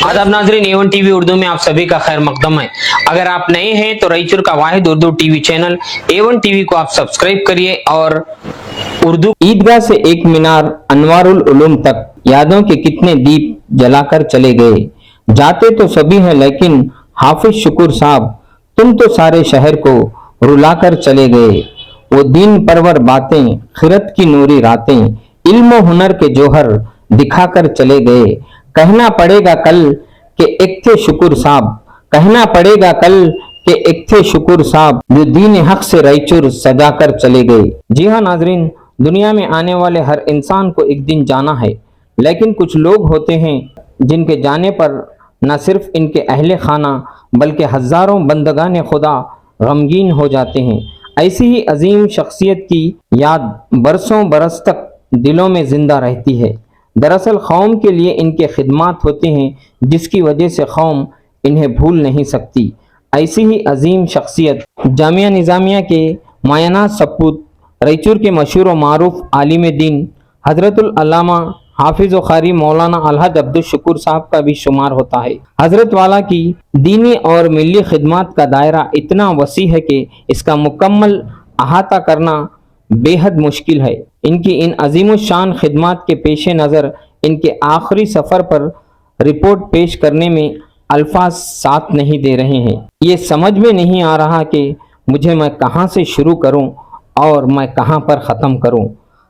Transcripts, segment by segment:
आदाब नाजरीन, A1 TV Urdu में आप सभी का खैर मकदम है। अगर आप नए हैं तो रायचूर का वाहिद Urdu TV channel A1 TV को आप सब्सक्राइब करिए और उर्दू। ईदगाह से एक मीनार अनवारुल उलूम तक यादों के कितने दीप जलाकर चले गए। जाते तो सभी हैं लेकिन हाफिज शुक्र साहब तुम तो सारे शहर को रुलाकर चले गए। वो दीन परवर बातें, खिरत की नूरी रातें, इल्म हुनर के जोहर दिखाकर चले गए। कहना पड़ेगा कल कि एक थे शुक्र साहब, कहना पड़ेगा कल कि एक थे शुक्र साहब जो दीन हक से रायचूर सजाकर चले गए। जी हाँ नाजरीन, दुनिया में आने वाले हर इंसान को एक दिन जाना है, लेकिन कुछ लोग होते हैं जिनके जाने पर न सिर्फ इनके अहले खाना बल्कि हजारों बंदगान खुदा गमगीन हो जाते हैं। ऐसी ही अजीम शख्सियत की याद बरसों बरस तक दिलों में जिंदा रहती है। दरअसल कौम के लिए इनके खिदमात होते हैं जिसकी वजह से कौम इन्हें भूल नहीं सकती। ऐसी ही अजीम शख्सियत जामिया निज़ामिया के मायनात सपूत रायचूर के मशहूर व मारूफ आलिम दीन हजरतुल अल्लामा हाफिज व कारी मौलाना अलहज अब्दुल शुक्र साहब का भी शुमार होता है। हजरत वाला की दीनी और मिली खिदमात का दायरा इतना वसी है कि इसका मुकम्मल अहाता करना बेहद मुश्किल है। इनकी इन अजीम शान खिदमात के पेश नज़र इनके आखिरी सफ़र पर रिपोर्ट पेश करने में अल्फाज साथ नहीं दे रहे हैं। ये समझ में नहीं आ रहा कि मुझे मैं कहाँ से शुरू करूँ और मैं कहाँ पर ख़त्म करूँ।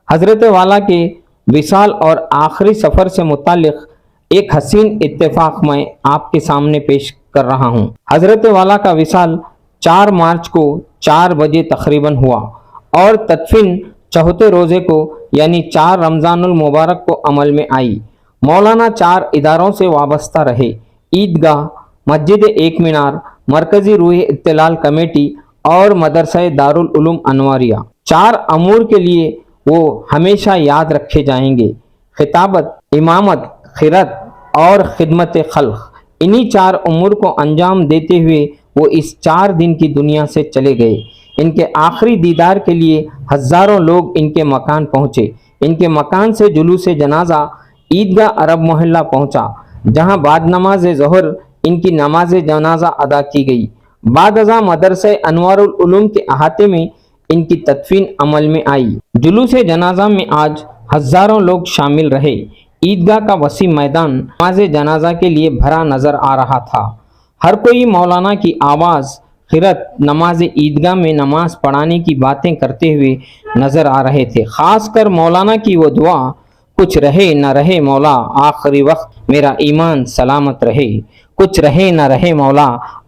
हज़रत वाला के विसाल और आखिरी सफ़र से मुतालिक एक हसीन इत्तेफाक मैं आपके सामने पेश कर रहा हूँ। हज़रत वाला का विसाल 4 मार्च को 4 बजे तकरीबन हुआ और तदफीन चौथे रोज़े को यानी 4 रमज़ानुल मुबारक को अमल में आई। मौलाना 4 इदारों से वाबस्ता रहे: ईदगाह, मस्जिद एक मीनार, मरकज़ी रूह इत्तिलाल कमेटी और मदरसा दारुल उलूम अनवारिया। 4 अमूर के लिए वो हमेशा याद रखे जाएंगे: खिताबत, इमामत, खिरत और खिदमत खल्क। इन्हीं 4 अमूर को अंजाम देते हुए वो इस 4 दिन की दुनिया से चले गए। इनके आखिरी दीदार के लिए हजारों लोग इनके मकान पहुँचे। इनके मकान से जुलूस जनाजा ईदगाह अरब मोहल्ला पहुँचा, जहाँ बाद नमाज ज़ोहर इनकी नमाज जनाजा अदा की गई। बाद अज़ा मदरसा अनवारुल उलूम के अहाते में इनकी तदफीन अमल में आई। जुलूस जनाजा में आज हजारों लोग शामिल रहे। ईदगाह का वसी मैदान नमाज जनाजा के लिए भरा नजर आ रहा था। हर कोई मौलाना की आवाज़, खिरत, नमाज ईदगाह में नमाज पढ़ाने की बातें करते हुए नजर आ रहे थे। खासकर मौलाना की वो दुआ, कुछ रहे न रहे मौला आखिरी वक्त मेरा ईमान सलामत रहे, कुछ रहे न रहे मौला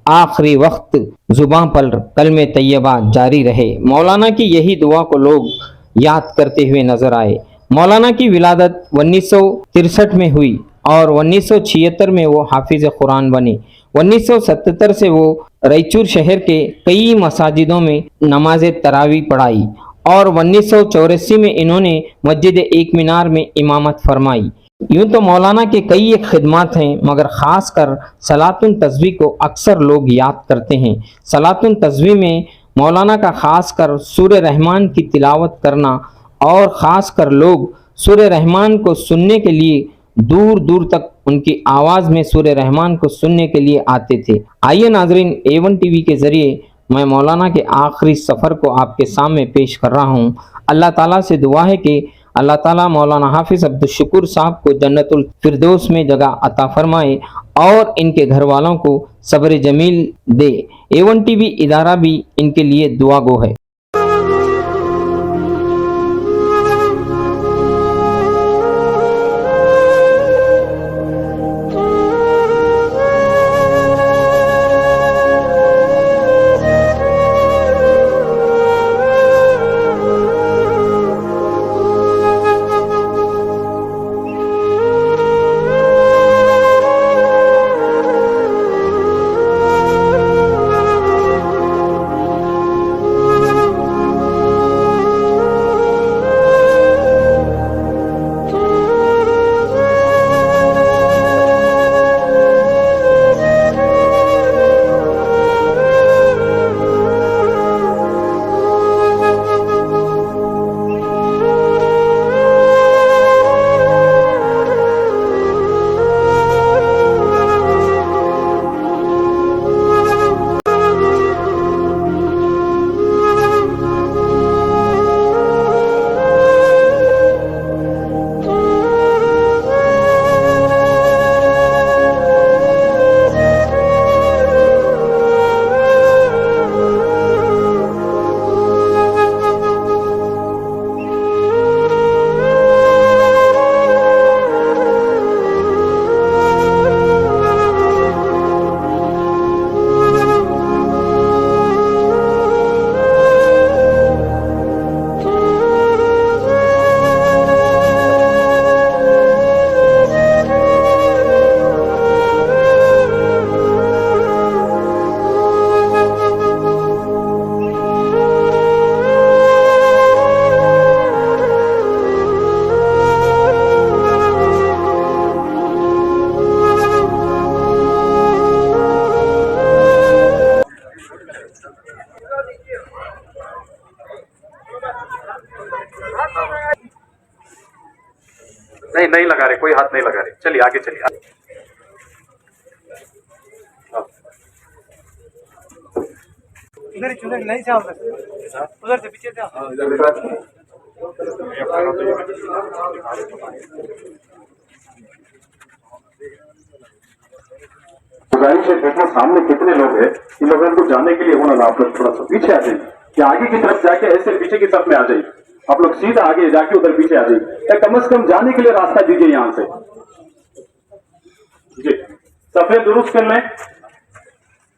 आखिरी वक्त जुबां पर कलमे तैयबा जारी रहे। मौलाना की यही दुआ को लोग याद करते हुए नजर आए। मौलाना की विलादत 1963 में हुई और 1976 में वो हाफिज कुरान बने। 1977 से वो रायचूर शहर के कई मसाजिदों में नमाज तरावी पढ़ाई और 1984 में इन्होंने मस्जिद एक मीनार में इमामत फरमाई। यूं तो मौलाना के कई एक खिदमात हैं, मगर ख़ास कर सलातुन तस्बीह को अक्सर लोग याद करते हैं। सलातुन तस्बीह में मौलाना का ख़ास कर सूरह रहमान की तिलावत करना और ख़ास कर लोग सूरह रहमान को सुनने के लिए दूर दूर तक उनकी आवाज़ में सूरह रहमान को सुनने के लिए आते थे। आइए नाजरीन, A1 टीवी के ज़रिए मैं मौलाना के आखिरी सफ़र को आपके सामने पेश कर रहा हूँ। अल्लाह ताला से दुआ है कि अल्लाह ताला मौलाना हाफिज अब्दुल शुक्र साहब को जन्नतुल फिरदौस में जगह अता फरमाए और इनके घर वालों को सब्र जमील दे। A1 टीवी इदारा भी इनके लिए दुआ गो है। नहीं लगा रहे, कोई हाथ नहीं लगा रहे। चलिए आगे चलिए। इधर नहीं से उधर से पीछे से गाड़ी से देखो सामने कितने लोग हैं। इन लोगों को जाने के लिए होना ना, आप लोग थोड़ा सा पीछे आ जाइए या आगे की तरफ जाके ऐसे पीछे की तरफ में आ जाइए। आप लोग सीधा आगे जाके उधर पीछे आ जाइए, या कम से कम जाने के लिए रास्ता दीजिए यहाँ से जी। सफेद दुरुस्त कर लें,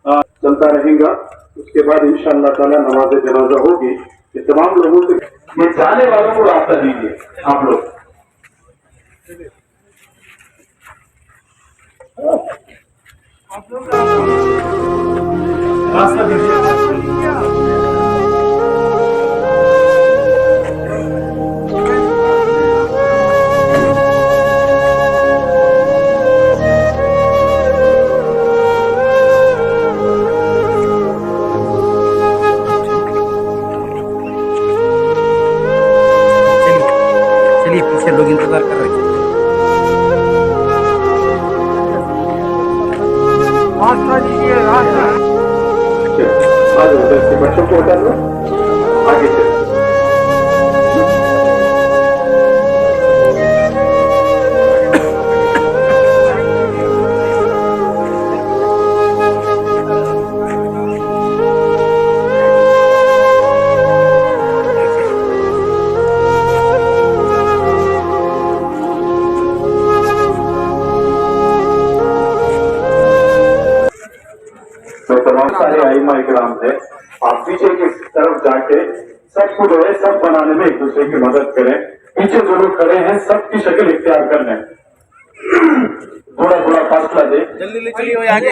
चलता रहेगा। उसके बाद इंशाअल्लाह ताला नमाज जनाजा होगी। ये तमाम लोगों से, ये जाने वालों को रास्ता दीजिए आप लोग। रास्ता दीजिए। चलिए पीछे लोग इंतजार कर रहे हैं। आज उधर से बच्चों को हटा लो, आगे चलो। तो तमाम सारे आइमा इकराम थे। आप पीछे की तरफ जाके सबको जो है सब बनाने में एक दूसरे की मदद करें। पीछे जो लोग खड़े हैं सबकी शक्ल इख्तियार कर लें, थोड़ा थोड़ा फासला दे। जल्दी चलिए आगे।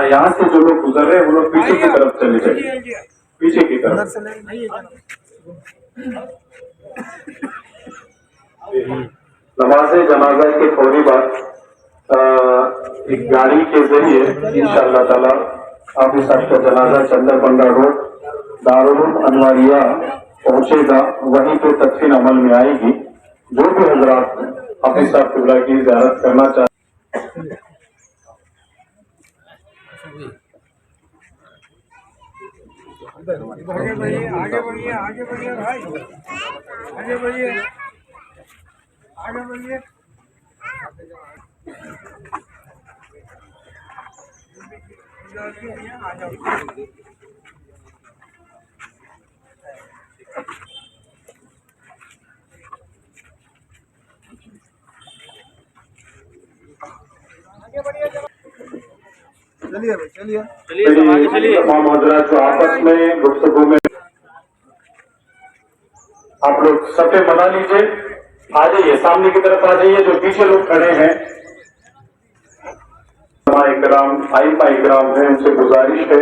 यहाँ से जो लोग गुजर रहे हैं वो लोग पीछे की तरफ चले जाइए, पीछे की तरफ। नमाज जनाजा के फौरी बाद एक गाड़ी के जरिए इंशाअल्लाह ताला आप इस का जनाजा चंदरबंगा रोड दारुल अनवारिया पहुंचेगा, वहीं पे तदफीन अमल में आएगी। जो भी हजरात हाफिज साहब किबला की ज़ियारत करना चाहते आगे बढ़िए आगे बढ़िए आगे बढ़िए भाई, आगे बढ़िए आगे बढ़िए। चलिए भाई चलिए तमाम हजरात जो आपस में गुफ्तगू में आप लोग सफे बना लीजिए। आ जाइए, सामने की तरफ आ जाइए। जो पीछे लोग खड़े हैं इकराम है, उनसे गुजारिश है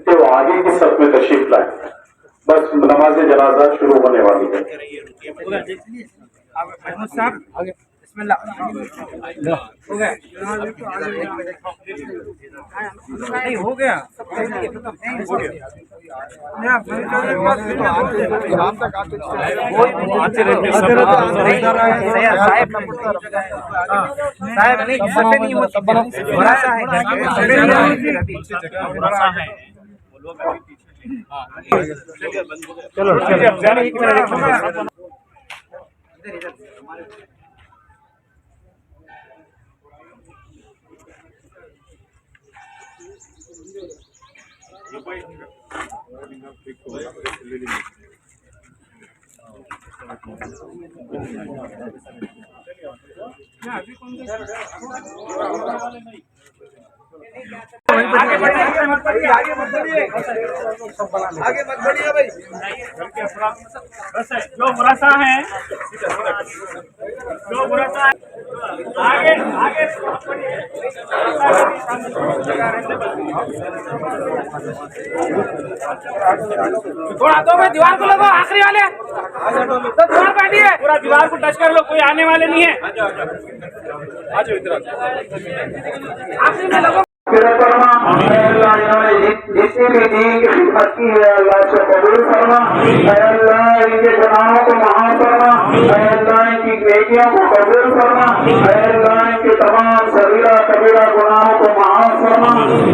कि वो आगे की सफ में तशरीफ लाए। बस नमाज जनाजा शुरू होने वाली है। हो गया नहीं हो गया साहब नहीं सफेद नहीं होता बड़ा सा है चलो चलो आगे मत बढ़िए भाई। जो मुरासा है आगे आगे थोड़ा तो मैं दीवार को लगो, आखिरी वाले तो दीवार काटिए, पूरा दीवार को टच कर लो, कोई आने वाले नहीं है। आखिरी में लगो। جتنی بھی دین کی خدمت کی ہے اللہ اس کو قبول فرما، اے اللہ ان کے گناہوں کو معاف فرما، اے اللہ ان کی نیکیوں کو قبول فرما، اے اللہ ان کے تمام صغیرہ کبیرہ گناہوں کو معاف فرما،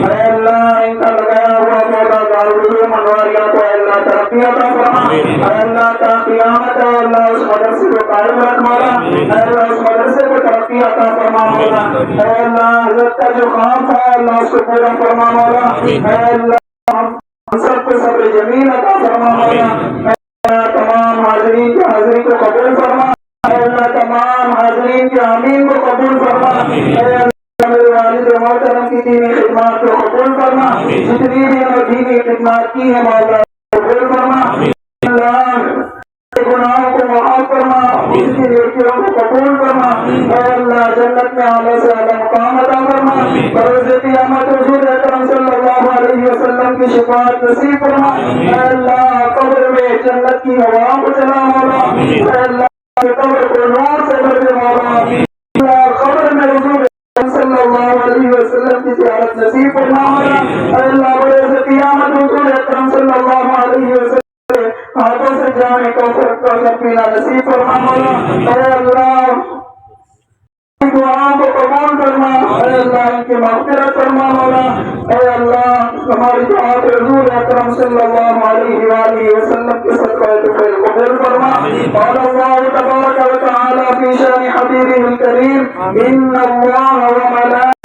اے اللہ ان کا لگایا ہوا مولا دارالعلوم انواریہ کو اے اللہ ترقی عطا فرما، اے اللہ تا قیامت اے اللہ اس مدرسے کو قائم رکھ مولا، اے اللہ اس مدرسے کو ترقی عطا فرما مولا، اے اللہ حضرت کا جو خواب تھا اللہ اس کو پورا فرما مولا، اے اللہ ہم سب کو صبر جمیل عطا فرما مولا، اے اللہ تمام حاضرین کی حاضری کو قبول فرما، اے اللہ تمام حاضرین کے آمین کو قبول فرما، اے اللہ میرے والد محترم کی دینی خدمات کو قبول فرما، جتنی بھی ہمیں دینی خدمات کی ہے مولا قبول فرما، اللہ گناہوں کو معاف فرما، اس کی نیکیوں کو قبول فرما، اے اللہ جنت میں اعلیٰ سے اعلیٰ مقام عطا فرما، بروز قیامت حضور اکرم صلی اللہ علیہ وسلم کی شفاعت نصیب فرما، اے اللہ قبر میں جنت کی ہوا کو چلا مولا، اے اللہ قبر کو نور سے بھر دے مولا، اللہ قبر میں حضور صلی اللہ علیہ وسلم کی زیارت نصیب فرما مولا، اے اللہ بروز قیامت حضور اکرم صلی اللہ علیہ وسلم ہاتھوں سے جانے کو پینا نصیب فرما مولا، اے اللہ دعاؤں کو قبول فرما، اے اللہ ان کی مغفرت فرما مولا، اے اللہ ہماری دعا پہ حضور اکرم صلی اللہ علیہ وآلہ وسلم کے صدقہ طفیل قبول فرما، قال اللہ تبارک و تعالی فی شان حبیبہ الکریم ان اللہ و ملائکۃہ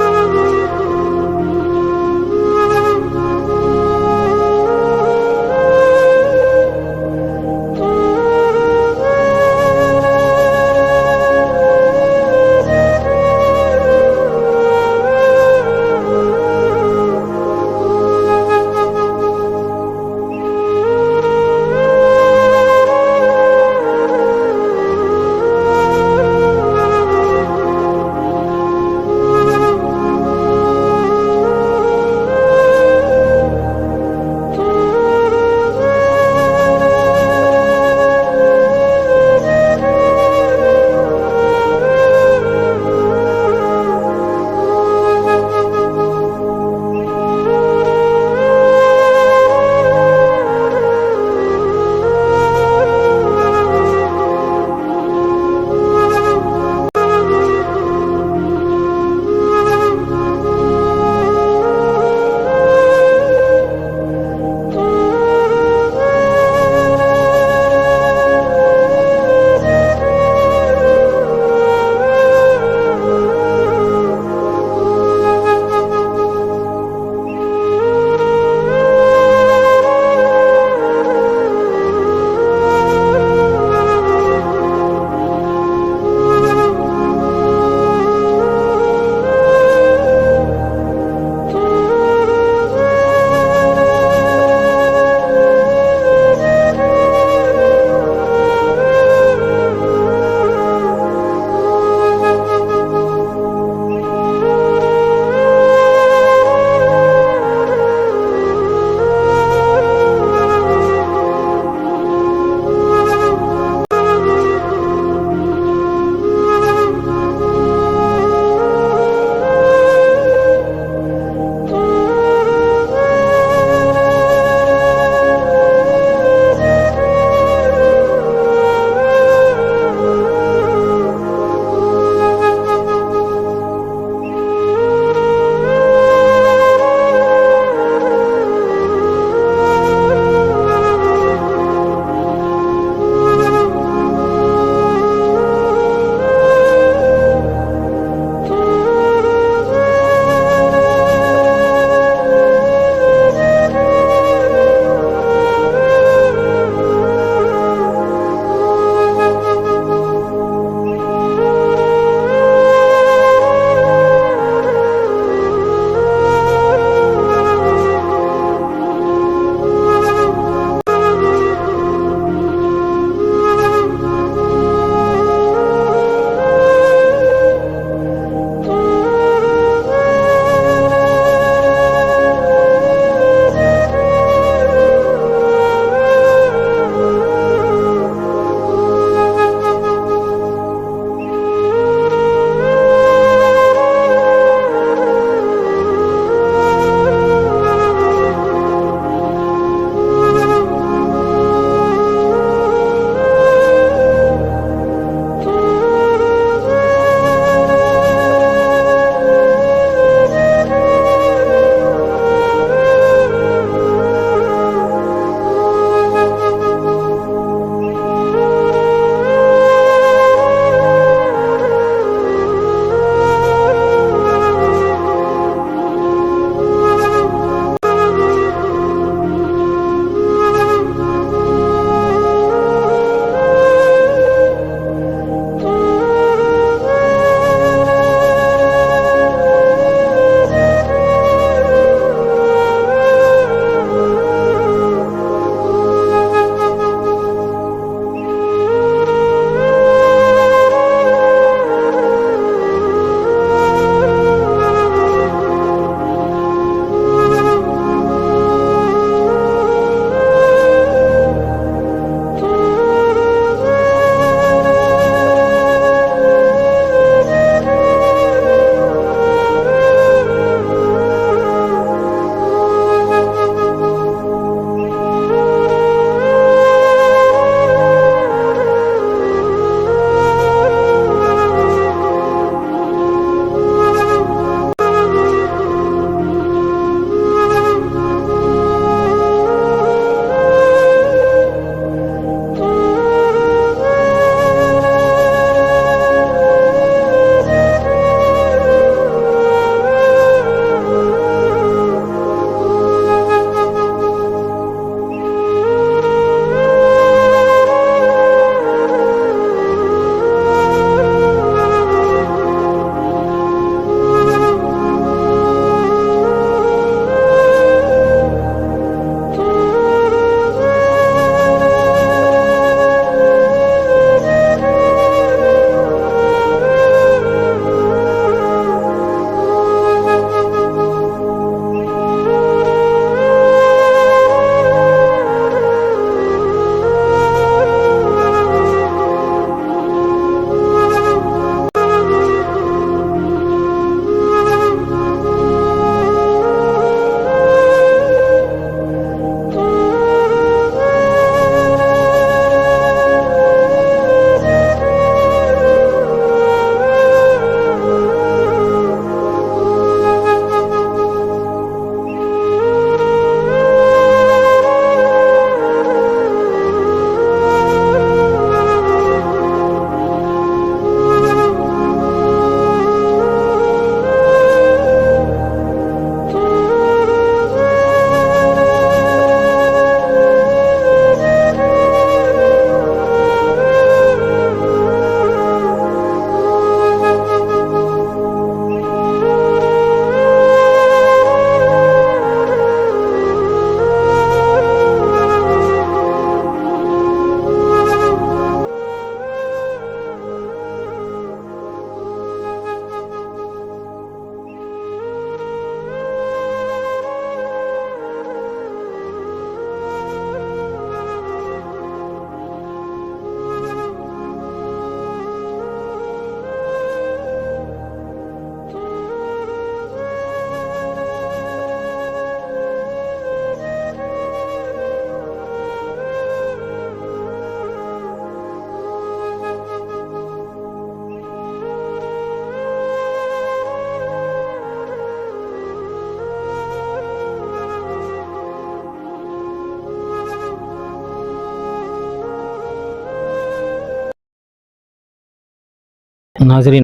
नाजरीन,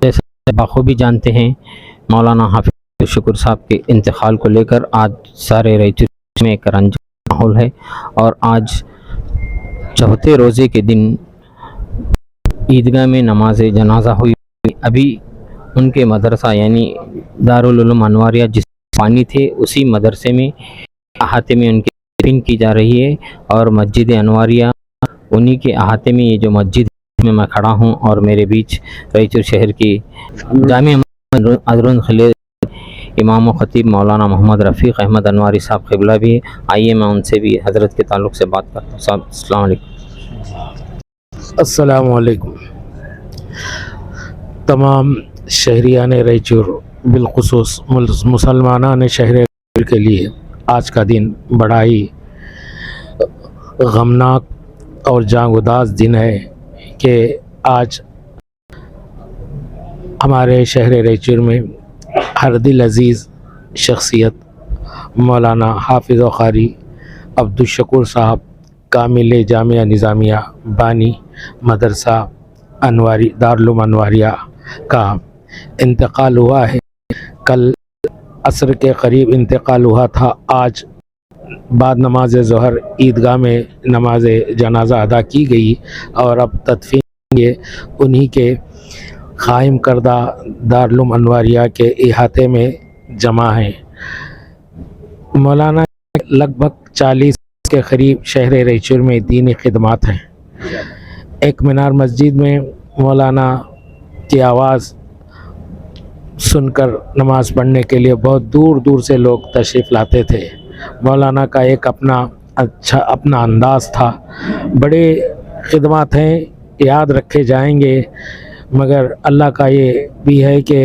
जैसे बखूबी जानते हैं मौलाना हाफिज शुक्र साहब के इंतकाल को लेकर आज सारे रायचूर में एक रंज माहौल है और आज चौथे रोज़े के दिन ईदगाह में नमाज जनाजा हुई। अभी उनके मदरसा यानी दारुल उलूम अनवारिया जिस पानी थे उसी मदरसे में अहाते में उनकी दफन की जा रही है और मस्जिद अनवारिया उन्हीं के अहाते में ये जो मस्जिद में मैं खड़ा हूँ और मेरे बीच रायचूर शहर की जामिया अजरुन खले इमाम व खतीब मौलाना मोहम्मद रफ़ीक़ अहमद अनवारी साहब क़िबला भी है। आइए मैं उनसे भी हज़रत के ताल्लुक़ से बात करता हूँ। साहब अस्सलाम वालेकुम। अस्सलामु अलैकुम। तमाम शहरियान रायचूर बिलखुसूस मुसलमानान शहर रायचूर के लिए आज का दिन बड़ा ही गमनाक और जांगुदाज दिन है कि आज हमारे शहर रायचूर में हर दिल अज़ीज़ शख्सियत मौलाना हाफिज़ व क़ारी अब्दुल शकूर साहब कामिल जामिया निज़ामिया बानी मदरसा अनवारी दारुल अनवारिया का इंतकाल हुआ है। कल असर के करीब इंतकाल हुआ था। आज बाद नमाज ज़ोहर ईदगाह में नमाज जनाजा अदा की गई और अब तदफीन ये उन्हीं के क़ायम करदा दारुल अनवारिया के इहाते में जमा है। मौलाना लगभग 40 के करीब शहर रायचूर में दीनी खिदमात हैं। एक मीनार मस्जिद में मौलाना की आवाज़ सुनकर नमाज़ पढ़ने के लिए बहुत दूर दूर से लोग तशरीफ़ लाते थे। मौलाना का एक अपना अंदाज़ था। बड़े खिदमात हैं, याद रखे जाएंगे, मगर अल्लाह का ये भी है कि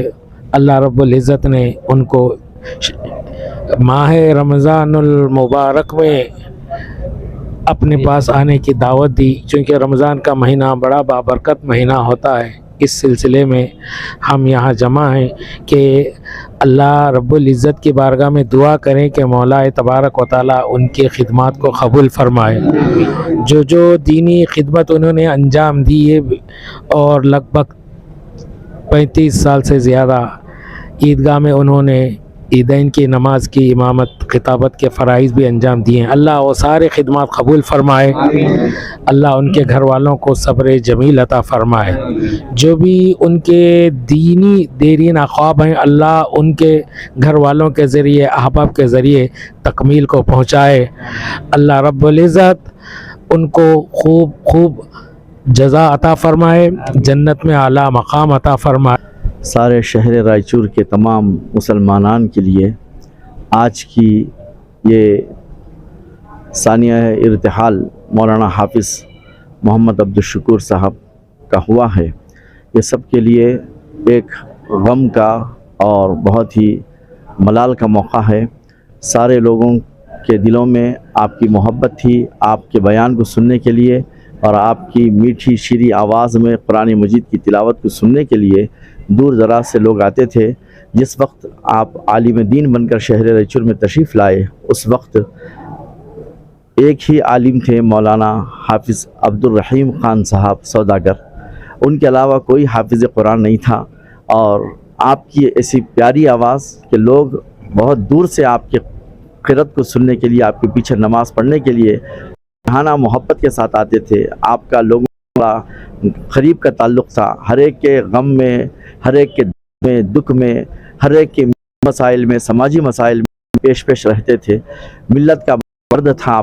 अल्लाह रब्बुल इज़्ज़त ने उनको माह रमज़ानुल मुबारक में अपने पास आने की दावत दी। चूँकि रमज़ान का महीना बड़ा बाबरकत महीना होता है, इस सिलसिले में हम यहाँ जमा हैं कि अल्लाह रब्बुल इज़्ज़त की बारगाह में दुआ करें कि मौला तबारक व तआला उनकी खिदमत को कबूल फरमाए। जो दीनी खिदमत उन्होंने अंजाम दी है और लगभग 35 साल से ज़्यादा ईदगाह में उन्होंने ईदैन की नमाज की इमामत खिताबत के फ़राइज़ भी अंजाम दिए हैं। अल्लाह वो सारे खिदमत कबूल फ़रमाए। अल्लाह उनके घर वालों को सब्र जमील अता फ़रमाए। जो भी उनके दीनी देरीन ख्वाब हैं अल्लाह उनके घर वालों के ज़रिए अहबाब के ज़रिए तकमील को पहुँचाए। अल्लाह रब्बुल इज़्ज़त उनको खूब जज़ा अता फ़रमाए, जन्नत में आला मकाम अता फ़रमाए। सारे शहर रायचूर के तमाम मुसलमानान के लिए आज की ये सानिया इर्तिहाल मौलाना हाफिज़ मोहम्मद अब्दुल शुक्र साहब का हुआ है। ये सब के लिए एक गम का और बहुत ही मलाल का मौका है। सारे लोगों के दिलों में आपकी मोहब्बत थी, आपके बयान को सुनने के लिए और आपकी मीठी शीरी आवाज़ में कुरान मजीद की तिलावत को सुनने के लिए दूर दराज से लोग आते थे। जिस वक्त आप आलिम दीन बनकर शहर रायचूर में तशरीफ़ लाए उस वक्त एक ही आलिम थे मौलाना हाफिज़ अब्दुल रहीम ख़ान साहब सौदागर, उनके अलावा कोई हाफिज़ कुरान नहीं था। और आपकी ऐसी प्यारी आवाज़ कि लोग बहुत दूर से आपके क़िरात को सुनने के लिए, आपके पीछे नमाज़ पढ़ने के लिए जहाना मोहब्बत के साथ आते थे। आपका लोगों का करीब का ताल्लुक़ था। हर एक के गम में, हर एक के में, दुख में, हर एक के मसाइल में, समाजी मसाइल में पेश रहते थे। मिल्लत का मर्द था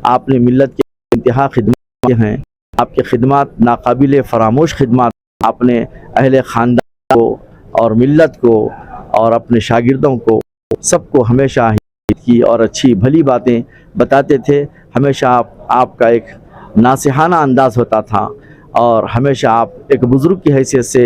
आपने मिल्लत के इंतहा खिदमत किए हैं। आपके खिदमत नाकाबिल फरामोश खिदमत आपने अहले ख़ानदान को और मिल्लत को और अपने शागिर्दों को सबको हमेशा की और अच्छी भली बातें बताते थे। हमेशा आपका एक नासिहाना अंदाज़ होता था और हमेशा आप एक बुज़ुर्ग की हैसियत से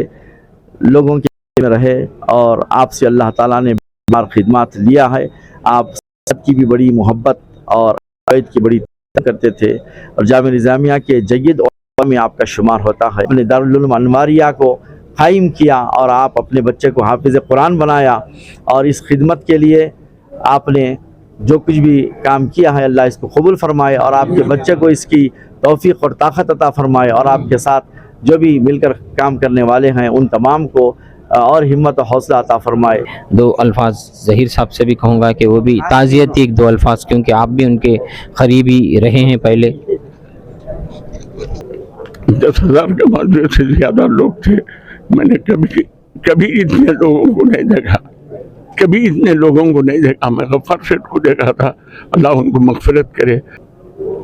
लोगों के में रहे और आपसे अल्लाह ताला ने बार खिदमत लिया है। आप सबकी भी बड़ी मोहब्बत और अक़ीदत की बड़ी करते थे और जामिया निज़ामिया के जय्यद में आपका शुमार होता है। अपने दारुल उलूम अनवारिया को कायम किया और आप अपने बच्चे को हाफिज़ कुरान बनाया और इस खिदमत के लिए आपने जो कुछ भी काम किया है अल्लाह इसको कबूल फरमाए और आपके बच्चे को इसकी तौफीक और ताकत अता फरमाए और आपके साथ जो भी मिलकर काम करने वाले हैं उन तमाम को और हिम्मत और हौसला अता फरमाए। दो अल्फाज ज़हीर साहब से भी कहूँगा कि वो भी ताज़ियती एक दो अल्फाज, क्योंकि आप भी उनके करीबी रहे हैं पहले। 10,000 के माध्यम से ज़्यादा लोग थे। मैंने कभी इतने लोगों को नहीं देखा, कभी इतने लोगों को नहीं देखा। मैं गफ्फार सेठ को देखा था, अल्लाह उनको मग़फ़िरत करे।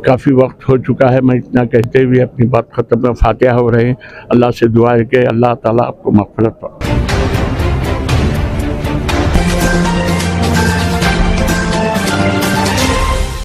काफ़ी वक्त हो चुका है, मैं इतना कहते हुए अपनी बात ख़त्म में फातिहा हो रहे हैं। अल्लाह से दुआ है कि अल्लाह ताला आपको मग़फ़िरत